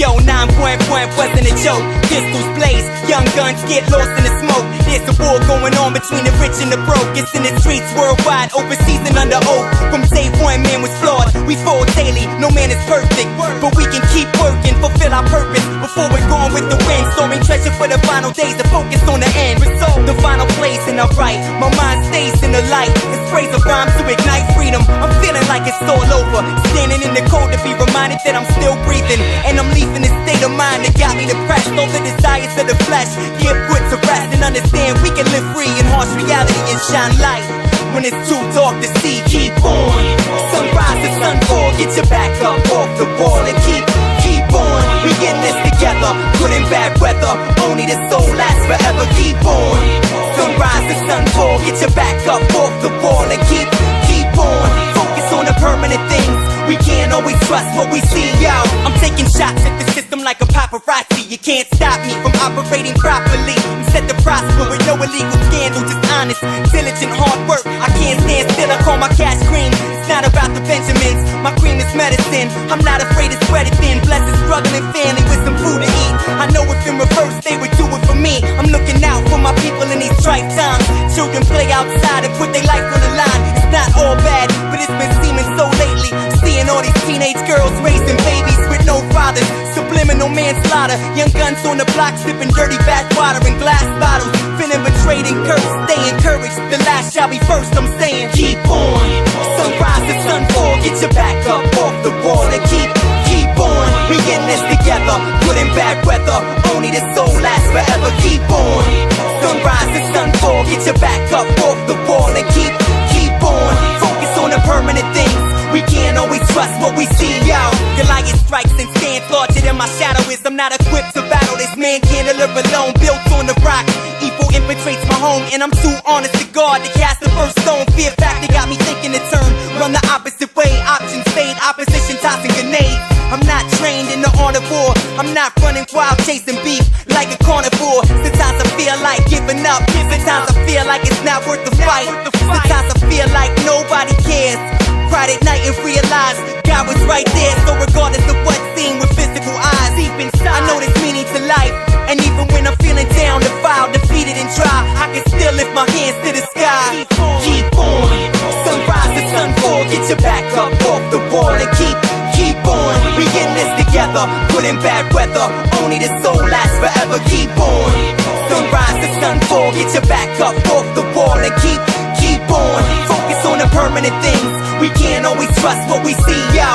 Yo, 9.1 wasn't a joke. Pistols blaze, young guns get lost in the smoke. There's a war going on between the rich and the broke. It's in the streets worldwide, overseas and under oath. From day one, man was flawed. We fall daily, no man is perfect, but we can keep working, fulfill our purpose before we're gone with the wind. Storing treasure for the final days, the focus on the end. The final place and I write, my mind stays in the light. It's praise of rhymes to ignite freedom. I'm feeling like it's all over. Standing in the cold to be reminded that I'm still breathing, and I'm leaving this state of mind that got me depressed. All the desires of the flesh get put to rest, and understand we can live free in harsh reality and shine light when it's too dark to see. Keep on, sunrise to sunfall, get your back up off the wall and keep on. We in this together, good and bad weather, only the soul lasts forever. Keep on, sunrise to sunfall, get your back up off the wall and keep on. Focus on the permanent things, we can't always trust what we see. Yo, I'm taking shots at the system like a paparazzi. You can't stop me from operating properly. I'm set to prosper with no illegal scandal, just honest, diligent, hard work. I can't stand still, I call my cash cream. It's not about the Benjamins, my cream is medicine. I'm not afraid to spread it thin. Bless a struggling family with some food to eat. I know if in reverse they would do it for me. I'm looking out for my people in these trite times. Children play outside and put their life on the line. It's not all bad, but it's been seeming so lately. Seeing all these teenage girls raising babies with no fathers, subliminal manslaughter. Young guns on the block sipping dirty bathwater and glass bottles. Feeling betrayed and cursed, stay encouraged. The last shall be first, I'm saying keep on. Sunrise to sunfall, get your back up off the wall and keep on. We in this together, good and bad weather, only the soul lasts forever. Keep on. Sunrise to sunfall, get your back up off the wall and keep on. Focus on the permanent things, we can't always trust what we see. Yo, Goliath strikes and stands larger than my shadow is. I'm not equipped to battle, this man can't live alone. Built on the rock, evil infiltrates my home, and I'm too honest to God to cast the first stone. Fear factor got me thinking to turn, run the opposite way. Options fade, opposition tossing grenades. I'm not trained in the art of war, I'm not running wild chasing beef like a carnivore. Sometimes I feel like giving up, sometimes I feel like it's not worth the fight. Sometimes I feel like nobody cares. Cried at night and realized God was right there. So regardless of what's seen with physical eyes, deep inside I know there's meaning to life. And even when I'm feeling down, defiled, defeated and dry, I can still lift my hands to the sky. Keep on, sunrise to sunfall, get your back up off the wall and keep on. We in this together, good and bad weather, only the soul lasts forever. Keep on, sunrise to sunfall, get your back up off the wall and keep on. Focus on the permanent things, we can't always trust what we see. Yo,